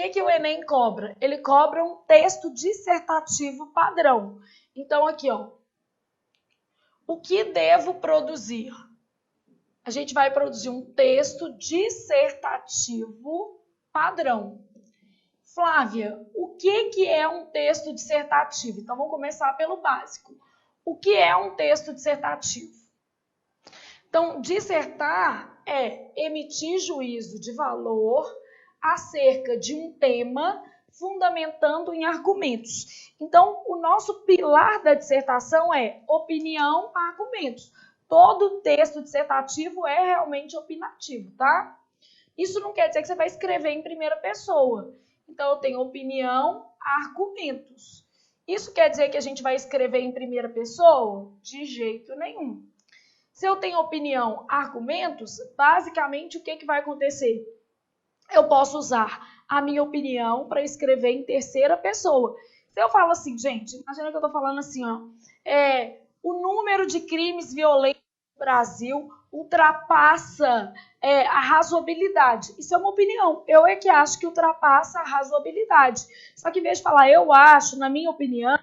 que o Enem cobra? Ele cobra um texto dissertativo padrão. Então, aqui, ó. O que devo produzir? A gente vai produzir um texto dissertativo padrão. Flávia, o que é um texto dissertativo? Então, vamos começar pelo básico. O que é um texto dissertativo? Então, dissertar é emitir juízo de valor acerca de um tema, fundamentando em argumentos. Então, o nosso pilar da dissertação é opinião, argumentos. Todo texto dissertativo é realmente opinativo, tá? Isso não quer dizer que você vai escrever em primeira pessoa. Então, eu tenho opinião, argumentos. Isso quer dizer que a gente vai escrever em primeira pessoa? De jeito nenhum. Se eu tenho opinião, argumentos, basicamente o que vai acontecer? Eu posso usar a minha opinião para escrever em terceira pessoa. Se eu falo assim, gente, imagina que eu estou falando assim, ó, o número de crimes violentos no Brasil ultrapassa a razoabilidade. Isso é uma opinião. Eu é que acho que ultrapassa a razoabilidade. Só que em vez de falar eu acho, na minha opinião,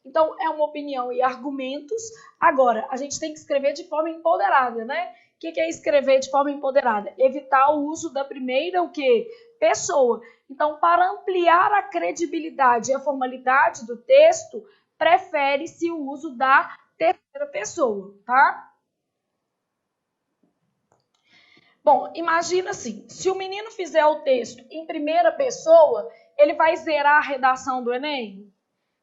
então é uma opinião e argumentos. Agora, a gente tem que escrever de forma empoderada, né? O que é escrever de forma empoderada? Evitar o uso da primeira, o quê? Pessoa. Então, para ampliar a credibilidade e a formalidade do texto, prefere-se o uso da terceira pessoa, tá? Bom, imagina assim, se o menino fizer o texto em primeira pessoa, ele vai zerar a redação do Enem?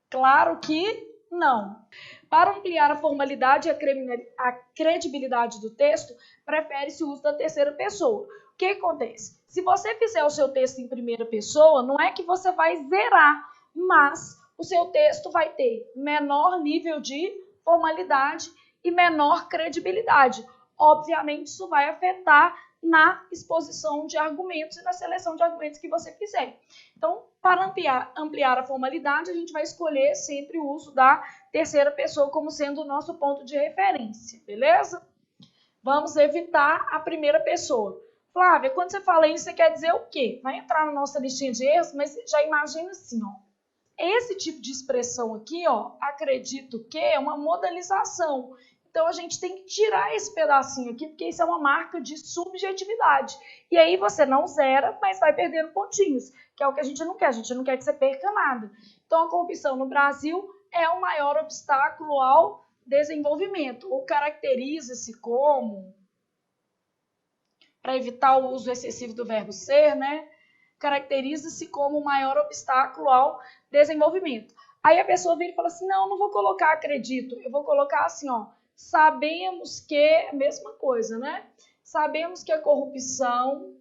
Claro que não. Para ampliar a formalidade e a credibilidade do texto, prefere-se o uso da terceira pessoa. O que acontece? Se você fizer o seu texto em primeira pessoa, não é que você vai zerar, mas o seu texto vai ter menor nível de formalidade e menor credibilidade. Obviamente, isso vai afetar na exposição de argumentos e na seleção de argumentos que você fizer. Então, para ampliar a formalidade, a gente vai escolher sempre o uso da terceira pessoa como sendo o nosso ponto de referência, beleza? Vamos evitar a primeira pessoa. Flávia, quando você fala isso, você quer dizer o quê? Vai entrar na nossa listinha de erros, mas já imagina assim, ó. Esse tipo de expressão aqui, ó, acredito que é uma modalização. Então, a gente tem que tirar esse pedacinho aqui, porque isso é uma marca de subjetividade. E aí você não zera, mas vai perdendo pontinhos, que é o que a gente não quer. A gente não quer que você perca nada. Então, a corrupção no Brasil é o maior obstáculo ao desenvolvimento. Ou caracteriza-se como, para evitar o uso excessivo do verbo ser, né? Caracteriza-se como o maior obstáculo ao desenvolvimento. Aí a pessoa vira e fala assim, não vou colocar acredito, eu vou colocar assim, ó, sabemos que, é a mesma coisa, né? Sabemos que a corrupção...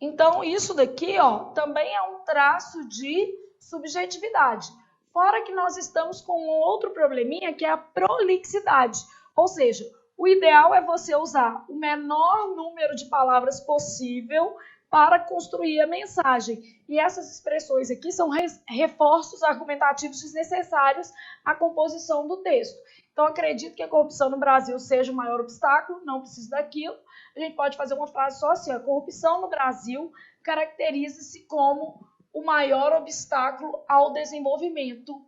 Então, isso daqui, ó, também é um traço de subjetividade. Fora que nós estamos com um outro probleminha, que é a prolixidade. Ou seja, o ideal é você usar o menor número de palavras possível para construir a mensagem. E essas expressões aqui são reforços argumentativos desnecessários à composição do texto. Então, acredito que a corrupção no Brasil seja o maior obstáculo, não preciso daquilo. A gente pode fazer uma frase só assim, a corrupção no Brasil caracteriza-se como o maior obstáculo ao desenvolvimento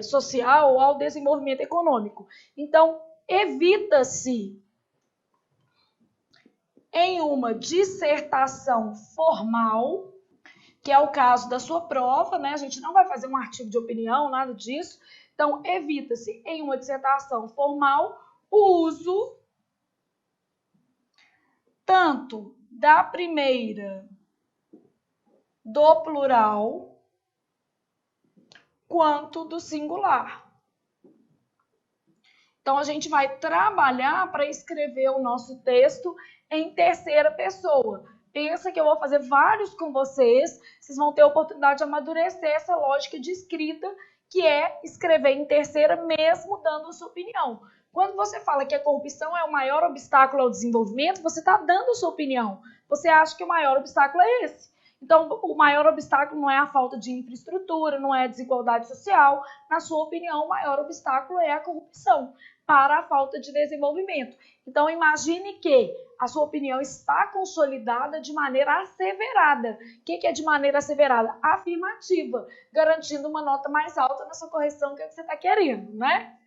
social ou ao desenvolvimento econômico. Então, evita-se em uma dissertação formal, que é o caso da sua prova, né? A gente não vai fazer um artigo de opinião, nada disso. Então, evita-se em uma dissertação formal o uso tanto da primeira do plural quanto do singular. Então, a gente vai trabalhar para escrever o nosso texto em terceira pessoa. Pensa que eu vou fazer vários com vocês, vocês vão ter a oportunidade de amadurecer essa lógica de escrita, que é escrever em terceira mesmo dando a sua opinião. Quando você fala que a corrupção é o maior obstáculo ao desenvolvimento, você está dando a sua opinião. Você acha que o maior obstáculo é esse. Então, o maior obstáculo não é a falta de infraestrutura, não é a desigualdade social. Na sua opinião, o maior obstáculo é a corrupção para a falta de desenvolvimento. Então, imagine que a sua opinião está consolidada de maneira asseverada. O que é de maneira asseverada? Afirmativa, garantindo uma nota mais alta nessa correção que você está querendo, né?